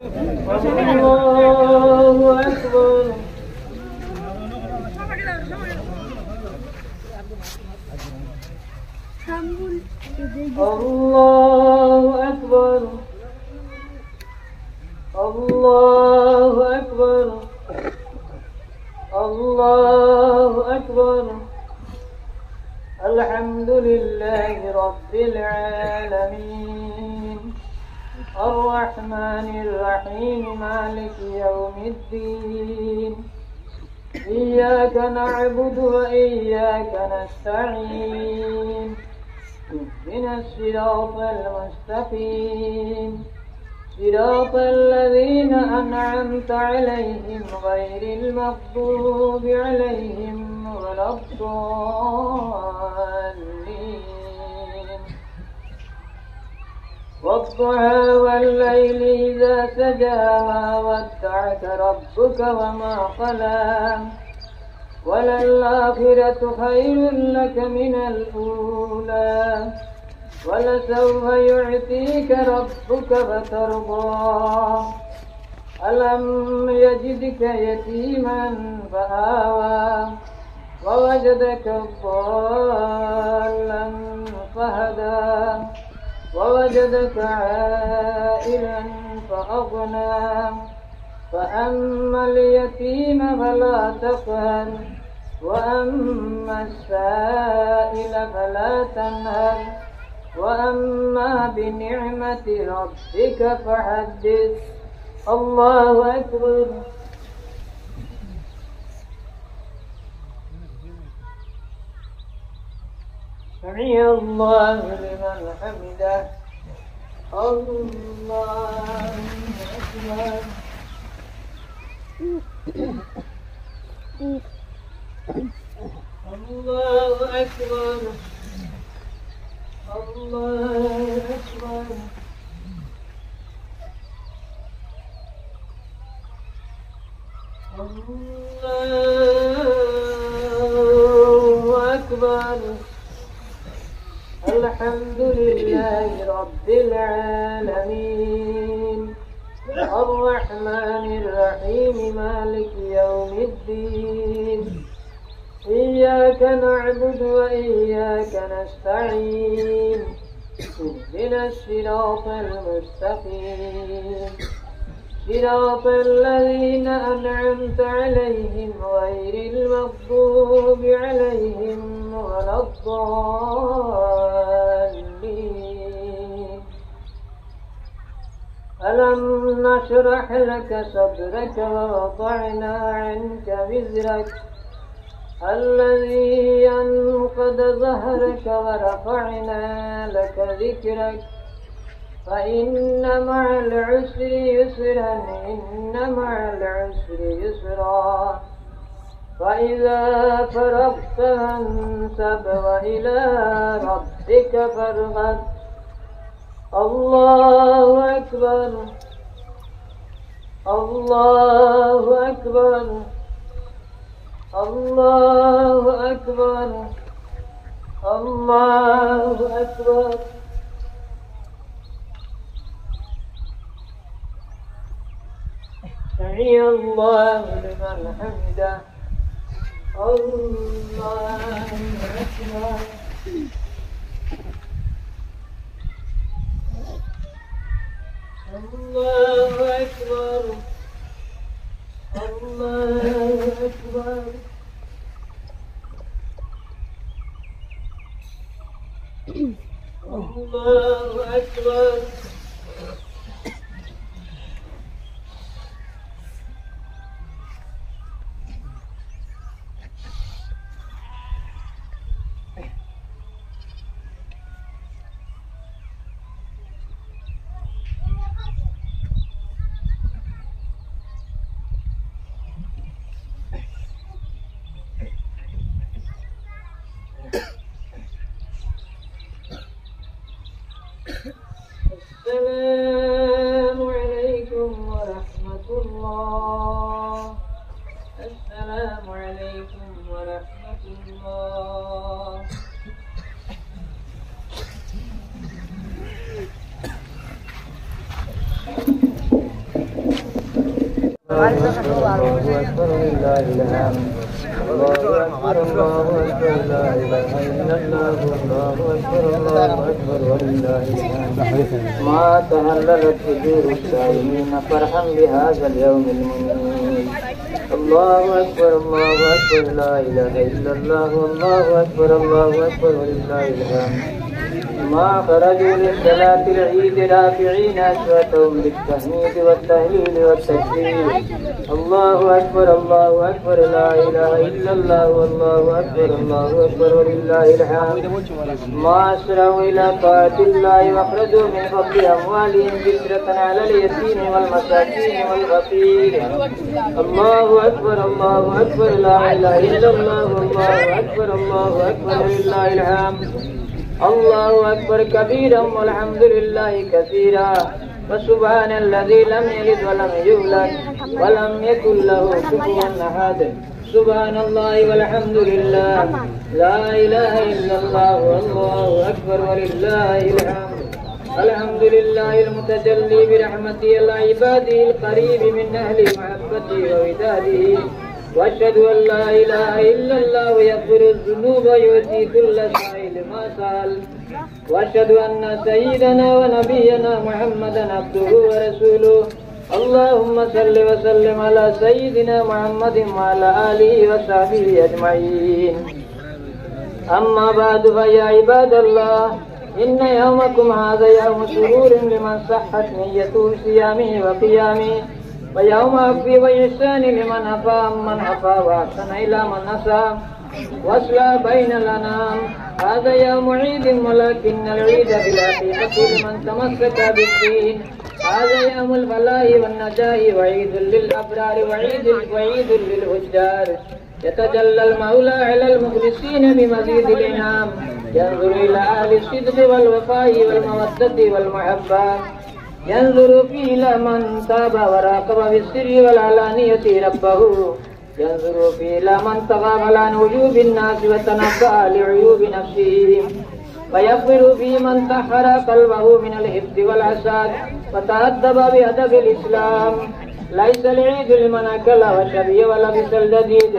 الله أكبر. الله أكبر. الله أكبر. الله أكبر. الحمد لله رب العالمين الرحمن الرحيم مالك يوم الدين إياك نعبد وإياك نستعين اهدنا الصراط المستقيم صراط الذين أنعمت عليهم غير المغضوب عليهم ولا الضالين. والضحى والليل إذا سجى ما ودعك ربك وما قلى وللآخرة خير لك من الأولى ولسوف يعطيك ربك فترضى ألم يجدك يتيما فآوى ووجدك ضالا فهدى ووجدك عائلا فأغنى فأما اليتيم فلا تقهر وأما السائل فلا تنهر وأما بنعمة ربك فحدث. الله أكبر. سمع الله لمن حمده. الله أكبر. الله أكبر. الله أكبر. الله أكبر. الحمد لله رب العالمين الرحمن الرحيم مالك يوم الدين إياك نعبد وإياك نستعين اهدنا الصراط المستقيم صراط الذين أنعمت عليهم غير المغضوب عليهم ولا الضالين. ألم نشرح لك صدرك ووضعنا عنك وزرك الذي ينقض ظهرك ورفعنا لك ذكرك فإن مع العسر يسرا إن مع العسر يسرا فإذا فرغت فانصب وإلى ربك فارغب. الله أكبر. الله أكبر. الله أكبر. الله أكبر. سمع الله لمن حمده. الله أكبر. الله أكبر. الله أكبر. الله أكبر. السلام عليكم ورحمة الله. السلام عليكم ورحمة الله. الله أكبر لله الحمد. الله أكبر الله أكبر لا إله إلا الله والله أكبر ولله الحمد. ما تهللت صدور الصائمين فرحا بهذا اليوم المنير. الله أكبر لا إله إلا الله والله أكبر ولله الحمد. ما خرجوا لصلاة العيد رافعين أصواتهم بالتحميد والتهليل والتكبير. الله أكبر لا إله إلا الله والله أكبر ولله الحمد. ما أسرعوا إلى طاعة الله وأخرجوا من فضل أموالهم فكرة على اليتيم والمساكين والفقير. الله أكبر لا إله إلا الله والله أكبر ولله الحمد. الله أكبر كبيرا والحمد لله كثيرا وسبحان الذي لم يلد ولم يولد ولم يكن له كفوا أحد. سبحان الله والحمد لله لا إله إلا الله والله أكبر ولله الحمد. الحمد لله المتجلي برحمته العباد القريب من أهل محبته ووداده. وأشهد أن لا إله إلا الله يغفر الذنوب ويؤتي كل سائل ما سأل. وأشهد أن سيدنا ونبينا محمدا عبده ورسوله. اللهم صل وسلم على سيدنا محمد وعلى آله وصحبه أجمعين. أما بعد فيا عباد الله إن يومكم هذا يوم سرور لمن صحت نيته صيامه وقيامه ويوم عفو وإحسان لمن عفا من عفا وأحسن إلى من أساء وأصلح بين الأنام. هذا يوم عيد ولكن العيد في الحقيقة لمن تمسك بالدين. هذا يوم الفلاح والنجاة وعيد للأبرار وعيد للفجار. يتجلى المولى على المخلصين بمزيد الإنعام. ينظر إلى أهل الصدق والوفاء والمودة والمحبة. ينظر فيه إلى من تاب وراقب بالسر والعلانية ربه. ينظر فيه إلى من تغافل عن وجوب الناس وتنبأ لعيوب نفسه. ويغفر فيه من طهر قلبه من الحقد والحسد وتأدب بأدب الإسلام. ليس العيد لمن أكل وشرب ولبس الجديد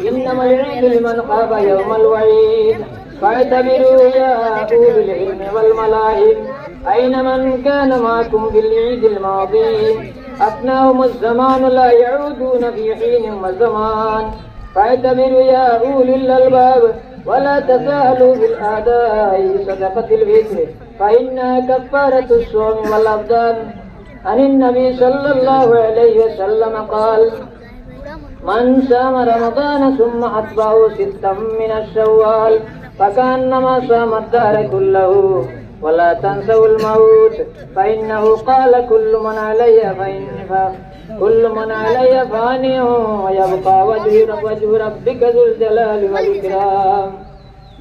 إنما العيد لمن خاف يوم الوعيد. فاعتبروا يا أولي العلم والملاهب أين من كان معكم في العيد الماضي. أفناهم الزمان لا يعودون في حين وزمان. فاعتبروا يا أولي الألباب ولا تساهلوا بالأداء صدقة الفطر فإنها كفارة الصوم والأبدان. عن النبي صلى الله عليه وسلم قال: من صام رمضان ثم أتبعه 6 من الشوال فكأنما صام الدهر كله. ولا تنسوا الموت فإنه قال: كل من علي فان ويبقى وجه ربك ذو الجلال والإكرام.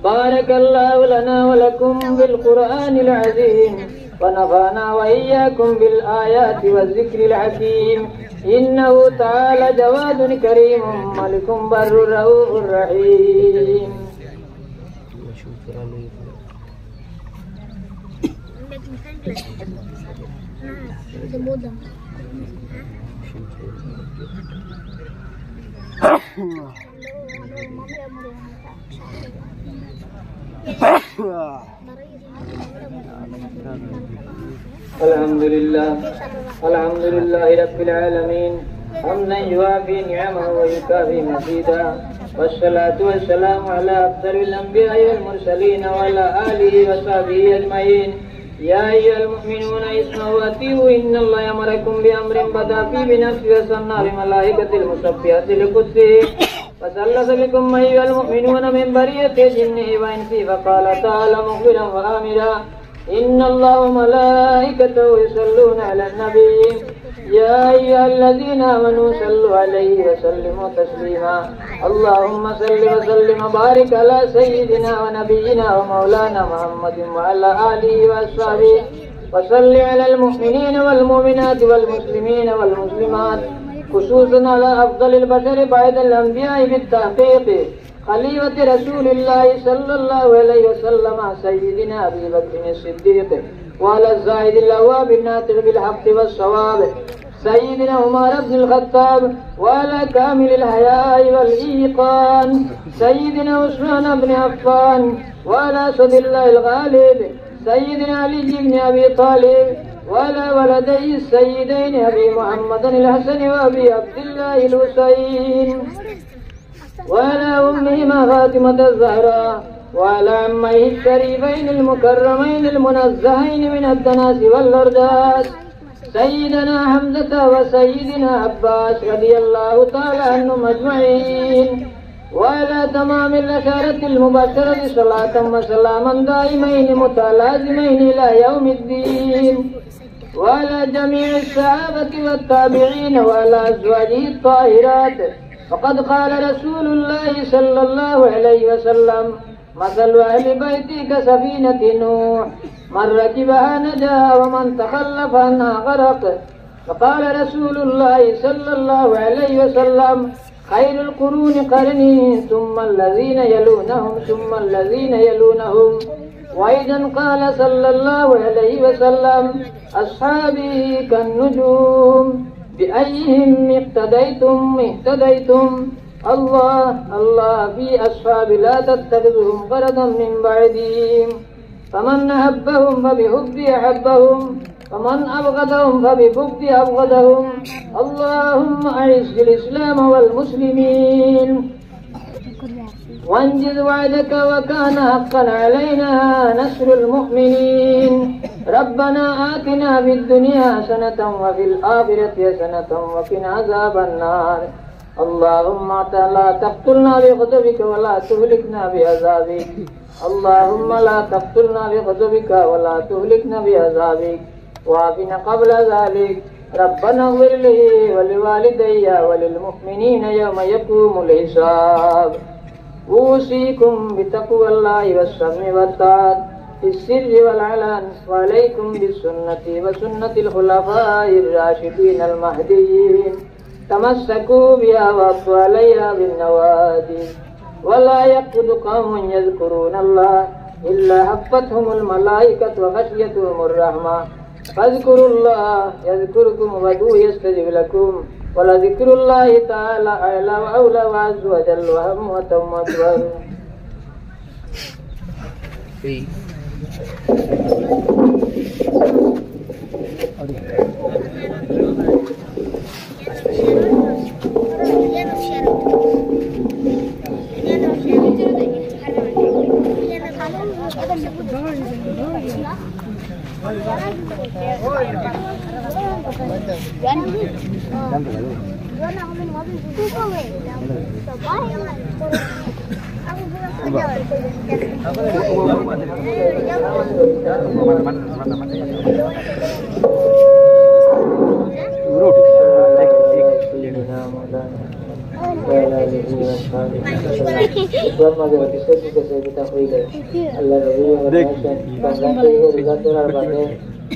بارك الله لنا ولكم بالقرآن العظيم ونفعنا وإياكم بالآيات والذكر الحكيم. إنه تعالى جواد كريم ملك بر رؤوف رحيم. الحمد لله رب العالمين حمدا يوافي نعمه ويكافي مزيدا. والصلاة والسلام على أفضل الأنبياء والمرسلين وعلى آله وصحبه أجمعين. يا أيها المؤمنون اسمعوا وأطيعوا إن الله يأمركم بأمر بدأ فيه بنفسه وثنى بملائكة المسبحات لقدسه فثلث بكم أيها المؤمنون من برية جنه وإنسه. فقال تعالى مخبرا وآمرا: إن الله وملائكته يصلون على النبي يا أيها الذين آمنوا صلوا عليه وسلموا تسليما. اللهم صل وسلم وبارك على سيدنا ونبينا ومولانا محمد وعلى آله وأصحابه. وصل على المؤمنين والمؤمنات والمسلمين والمسلمات خصوصا على أفضل البشر بعد الأنبياء بالتحقيق خليفة رسول الله صلى الله عليه وسلم سيدنا أبي بكر الصديق وعلى الزاهد الأواب الناطق بالحق والصواب سيدنا عمر بن الخطاب وعلى كامل الحياء والإيقان سيدنا عثمان بن عفان وعلى أسد الله الغالب سيدنا علي بن أبي طالب وعلى ولدي السيدين أبي محمد الحسن وأبي عبد الله الحسين وعلى أمهما فاطمة الزهراء وعلى عميه الشريفين المكرمين المنزهين من الدناس والأرداس سيدنا حمزة وسيدنا عباس رضي الله تعالى عنهم أجمعين وعلى تمام الأشارة المبشرة صلاة وسلاما دائمين متلازمين إلى يوم الدين وعلى جميع الصحابة والتابعين وعلى أزواجه الطاهرات فقد قال رسول الله صلى الله عليه وسلم مثل أهل بيتي كسفينة نوح من ركبها نجا ومن تخلف عنها غرق فقال رسول الله صلى الله عليه وسلم خير القرون قرني ثم الذين يلونهم ثم الذين يلونهم وأيضا قال صلى الله عليه وسلم أصحابي كالنجوم بأيهم اقتديتم اهتديتم الله الله في أصحاب لا تتخذهم غرضا من بعدهم فمن أحبهم فبحبي أحبهم ومن أبغضهم فببغضي أبغضهم اللهم أعز الإسلام والمسلمين وانجز وعدك وكان حقا علينا نصر المؤمنين ربنا آتنا في الدنيا حسنة وفي الآخرة حسنة وقنا عذاب النار اللهم لا تقتلنا بغضبك ولا تهلكنا بعذابك اللهم لا تقتلنا بغضبك ولا تهلكنا بعذابك وعافنا قبل ذلك ربنا اغفر لي ولوالدي وللمؤمنين يوم يقوم الحساب أوصيكم بتقوى الله والسمع والطاعة في السر والعلن وعليكم بالسنة وسنة الخلفاء الراشدين المهديين تمسكوا بها وعضوا عليها بالنواجذ ولا يقعد قوم يذكرون الله إلا حفتهم الملائكة وغشيتهم الرحمة فاذكروا الله يذكركم وادعوه يستجب لكم ولذكر الله تعالى أعلى وأولى وعز وجل وهم وتم أكبر.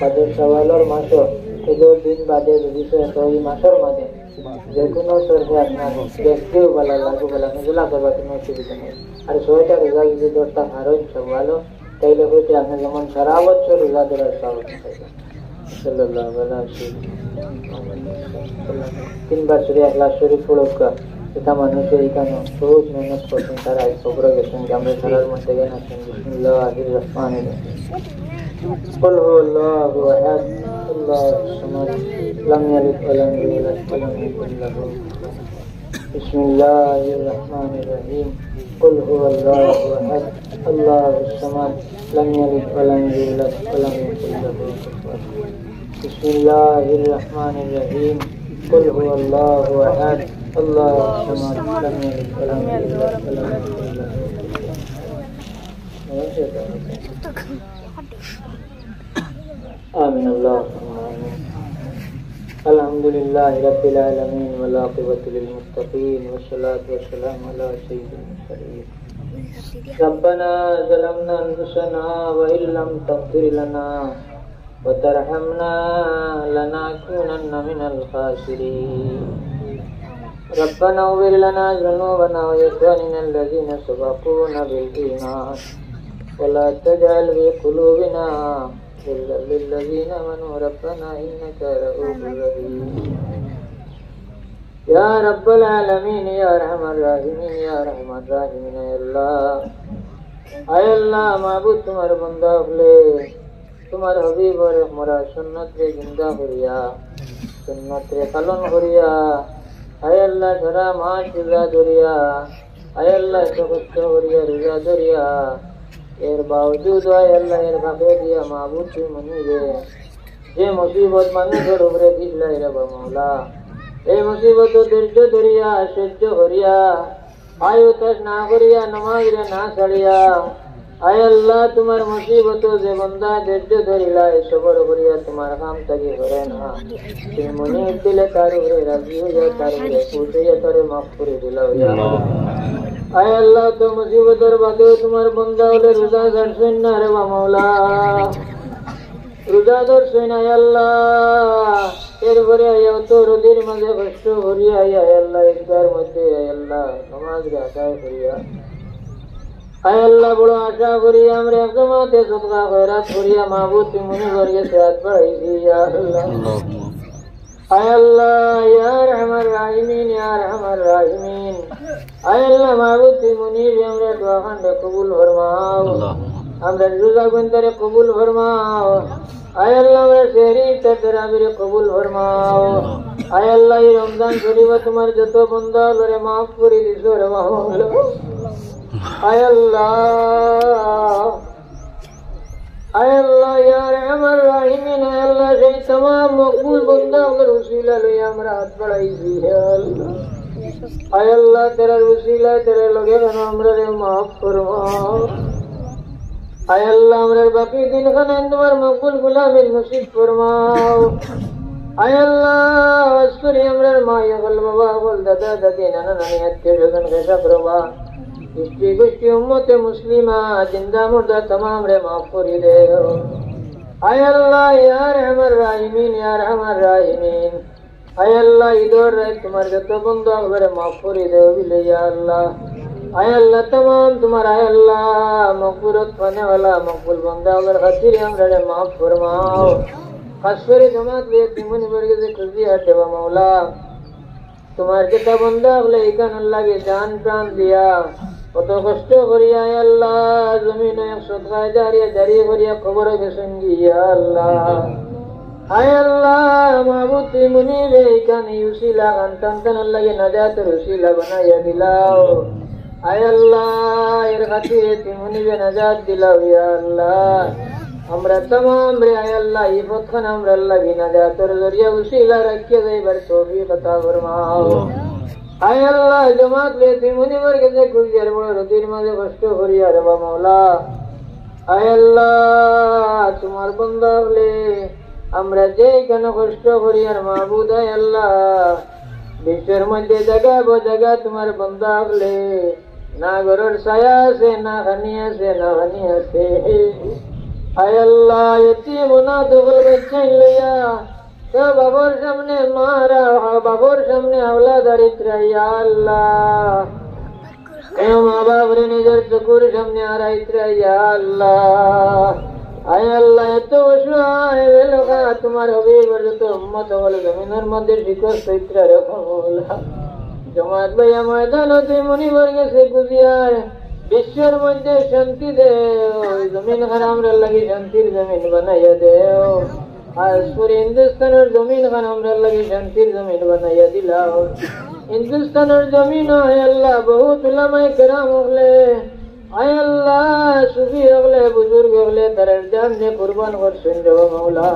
তাদের সওয়ালের মাসও এদের দিন বাদে বিষয় তো এই মাসের মাঝে যে কোনো সরষে আপনার দেখতেও ভালো লাগবে বলে মেজলা করবার কোনো অসুবিধা নেই আর ছয়টা রোজা যদি 10টা হারণ সওয়াল তাইলে হইতে আপনি যেমন সারা বছর রোজা ধরার সওয়াল সাল্লাল্লাহু আলাইহি তিনবার সূরা ইখলাস শরীফ পড়ুকা এটা মানুষের এখানে বহুত মেহনত করছেন তারা এই খবরে গেছেন যে আমরা সারার মধ্যে গেছেন বিসমিল্লাহির রহমানির রহিম قل هو الله احد الله الصمد لم يلد ولم يولد ولم يكن له بسم الله الرحمن الرحيم قل هو الله احد الله الصمد لم يلد ولم يولد ولم يكن له بسم الله الرحمن الرحيم قل هو الله احد الله الصمد لم يلد ولم يولد ولم يكن له آمين اللهم آمين الحمد لله رب العالمين والعاقبة للمتقين والصلاة والسلام على سيد المرسلين ربنا ظلمنا أنفسنا وإن لم تغفر لنا وترحمنا لنكونن من الخاسرين ربنا اغفر لنا ذنوبنا وإخواننا الذين سبقونا بالإيمان ولا تجعل في قلوبنا واغفر للذين آمنوا ربنا إنك رؤوف رحيم या रब्बल आलमीन या रहमान राहिमीन या रहमान राहिमीन अय अल्लाह माबूद तुम्हारे बंदा हुए तुम्हारे हबीब और हमारा सुन्नत रे जिंदा करिया सुन्नत रे पालन करिया अय अल्लाह जरा मां जिंदा करिया अय अल्लाह तो कष्ट करिया रिजा करिया एर बावजूद अय अल्लाह एर भागे दिया माबूद की मनी रे जे मुसीबत माने घर उमरे दिला रे मौला এই মুসিবত ধৈর্য ধরিয়া সহ্য করিয়া আয়ু তাস না করিয়া নামাজ রে না ছাড়িয়া আয় আল্লাহ তোমার মুসিবত যে বন্দা ধৈর্য ধরিলা সবর করিয়া তোমার কাম তাকে করে না তুমি মনে দিলে তার উপরে রাজি হইয়া তার উপরে পৌঁছাইয়া তারে মাফ করে দিলা আয় আল্লাহ তো মুসিবতের বাদেও তোমার বন্দা হলে রোজা ধরছেন না রে মাওলা রোজা ধরছেন আয় আল্লাহ এরপরে তো রোদের মাঝে কষ্ট করিয়া আয় আল্লাহ ইফতার মধ্যে আয় আল্লাহ নামাজ রে আদায় করিয়া আয় আল্লাহ বড় আশা করি আমরা একজমাতে সদকা খয়রাত করিয়া মাহবুব তুমি মনে করিয়া সেহাত বাড়াইছি ইয়া আল্লাহ আয় আল্লাহ ইয়া রহমান রাহিমিন ইয়া রহমান রাহিমিন আয় আল্লাহ মাহবুব তুমি মনে আমরা দোয়া খান্ডে কবুল ফরমাও আমরা রোজা বন্ধরে কবুল ফরমাও আয় আল্লাহ আমরা শহরি তারাবিরে কবুল ফরমাও আয় আল্লাহ এই রমজান শরীফ তোমার যত বান্দা করে মাফ করে দিছো রে মাওলা আয় আল্লাহ ইয়া রহমান রাহিমিন আয় আল্লাহ সেই तमाम মকবুল বান্দাদের উসিলা লই আমরা হাত বাড়াইছি হে আল্লাহ আয় আল্লাহ তেরার উসিলা তেরে লগে আমরা রে মাফ ফরমাও আয় আল্লাহ আমরার বাকি দিন খানে তোমার মকবুল গুলামের নসিব ফরমাও আয় আল্লাহ আসরি আমরার মা ইয়াগল বাবা গল দাদা দাদি নানা নানি আত্মীয় স্বজন খেসা প্রভা স্ত্রী গোষ্ঠী উম্মতে মুসলিমা জিন্দা মুর্দা तमाम রে মাফ করে দেও আয় আল্লাহ ইয়া রহমান রাহিমিন ইয়া রহমান রাহিমিন আয় আল্লাহ ঈদের রাত তোমার যত বন্ধু আমরে মাফ করে দেও বিলে ইয়া আল্লাহ आय अल्लाह तमाम तुम्हारा आय अल्लाह मकबूरत पाने वाला मकबूल बंदा अगर खातिर हमरे माफ फरमाओ खासकरे जमात ले तिमनी वर्ग से खुशी हटे वा मौला तुम्हारे किता बंदा अगले इकान अल्लाह के जान प्राण दिया কত কষ্ট করিয়া আয় আল্লাহ জমিনে এক সদকা জারিয়া জারি করিয়া কবর গেছেন ইয়া আল্লাহ আয় আল্লাহ মাহবুব তুমি মুনিবে ইকান ইউসিলা কান্তান আল্লাহকে নাজাতের উসিলা বানাইয়া দিলাও আয় আল্লাহ এর খাতিরে তুমি নাজাত দিলাও ইয়া আল্লাহ আমরা तमाम রে আয় আল্লাহ এই পথখান আমরা আল্লাহ কি নাজাতের জরিয়া উসিলা রাখিয়ে যাইবার তৌফিক আতা ফরমাও আয় আল্লাহ জামাত লে তুমি বর্গে যে গুলজার বড় রতির মাঝে কষ্ট করিয়া রে মাওলা আয় আল্লাহ তোমার বান্দা হলে আমরা যে কেন কষ্ট করিয়া মাহবুব আয় আল্লাহ বিশ্বের মধ্যে জায়গা তোমার বান্দা হলে না ঘরের ছায়া আছে না খানি আছে না হানি আছে আয় আল্লাহ এতিম অনাথগুলো বাচ্চাই লইয়া তো বাবার সামনে মারা বাবার সামনে আওলা দারিদ্র ইয়া আল্লাহ এ মা বাবার নিজের চকুর সামনে আরাইত্র ইয়া আল্লাহ আয় আল্লাহ এত অসহায় লোকা তোমার হবিবের যত উম্মত হলো জমিনের মধ্যে শিকড় চৈত্র রকম জমাত ভাইয়া ময়দানতে মনিবর গেছে গুজিয়ার বিশ্বের মধ্যে শান্তি দেও জমিন খান আমরা লাগি শান্তির জমিন বানাইয়া দেও আর পুরো হিন্দুস্তানের জমিন খান আমরা লাগি শান্তির জমিন বানাইয়া দিলাও হিন্দুস্তানের জমিন আয় আল্লাহ বহুত উলামায়ে কেরাম হলে আয় আল্লাহ সুফি হলে বুজুর্গ হলে তার জান যে কুরবান করছেন রে মাওলা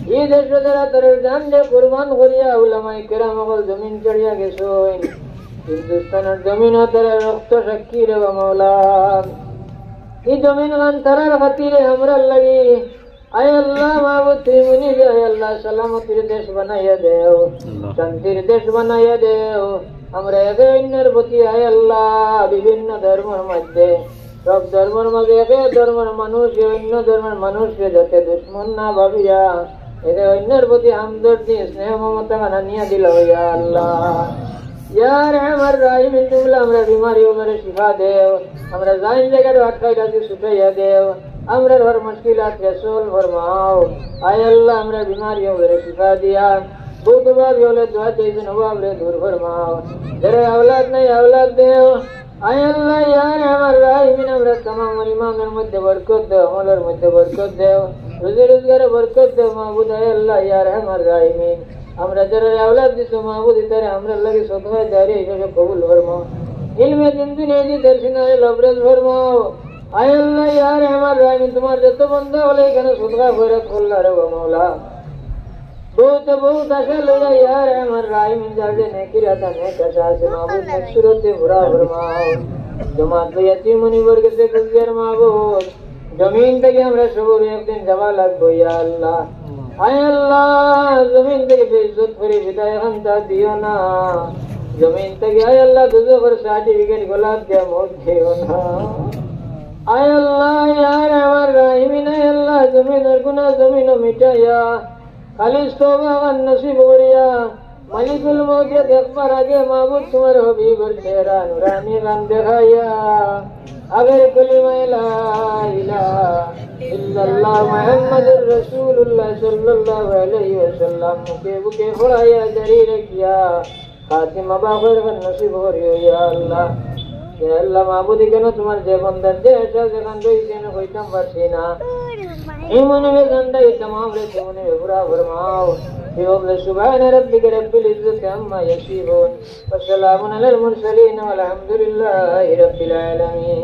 এই দেশে যারা তার জান যে কুরবান করিয়া উলামায়ে কেরাম হল জমিন চড়িয়া গেছেন হিন্দুস্তানের জমিন তারা রক্ত সাক্ষী রে মাওলা এই জমিন খান তারার খাতিরে আমরা লাগি আয় আল্লাহ মাহবুব তুমি আয় আল্লাহ সালামতির দেশ বানাইয়া দেও শান্তির দেশ বানাইয়া দেও আমরা একে অন্যের প্রতি আয় আল্লাহ বিভিন্ন ধর্মের মধ্যে সব ধর্মের মাঝে একে ধর্মের মানুষ অন্য ধর্মের মানুষকে যাতে দুশ্মন না ভাবিয়া একে অন্যের প্রতি হামদর্দি স্নেহ মমতা বানানিয়া দিল ইয়া আল্লাহ ইয়া রহমান রাহিম তুমি আমরা বিমারি ওমরে শিফা দেও আমরা জাইন জায়গার আটকাইটাকে ছুটাইয়া দেও हमरे हर मुश्किलात के सोल फरमाओ। आय अल्लाह हमरे बीमारियों के शिफा दिया। बुधवार योले दुआ जैसे हुआ हमरे दूर फरमाओ। तेरे औलाद नहीं औलाद दे। आय अल्लाह यार हमारे राहिमीन हमरे तमाम इमामेर मध्य बरकत दे, अमलर मध्य बरकत दे, रुज़ी रोज़गार बरकत दे माबूद। आय अल्लाह यार हमारे राहिमीन हमरा जरे औलाद दिसो माबूद तेरे हमरे लगे सदका जारी जो कबूल फरमाओ। इल्म जिंदगी दी दर्शन लबरज फरमाओ। आय अल्लाह यार हमारे राहिमीन तुम्हारे जत्तो बंदा होले कने सदका खैरत खुल्ला रे मौला। बहुत आशा लगा यार हमारे राहिमीन जाके नेकी रहता ने कशा से माबूद मकसूरत से बुरा फरमाओ। जमात पे यतीम मुनि वर्ग से गुजर माबूद जमीन तक हमरा सबूर एक दिन जवाल लगो या अल्लाह। आय अल्लाह जमीन तक बेइज्जत करी विदाई हंता दियो ना। जमीन तक आय अल्लाह तुझे पर सर्टिफिकेट गुलाब के मौत दियो ना। आय अल्लाह यार हमारे राहिमीन आय अल्लाह जमीन और गुनाह जमीन मिटाया खालिस तौबा का नसीब हो रिया। मलिकुल मौत के अकबर आगे माबूद तुम्हारे हबीब और चेहरा नूरानी रंग दिखाया। अगर कलिमा ला इलाहा इल्लल्लाह मुहम्मदुर रसूलुल्लाह सल्लल्लाहु अलैहि वसल्लम के बुके फराया जारी रखिया खातिमा बाखिर का नसीब हो रियो या अल्लाह। या अल्लाह माबूद के तुम्हारे जे बंदर जे ऐसा जगन जो इसे न कोई तम बरसीना इमन में गंदा तमाम रे तुमने बुरा फरमाओ। योम सुभान रब्बिक रब्बिल इज्जति अम्मा यसिफून व सलामुन अलल मुरसलीन वल्हम्दुलिल्लाहि रब्बिल आलमीन।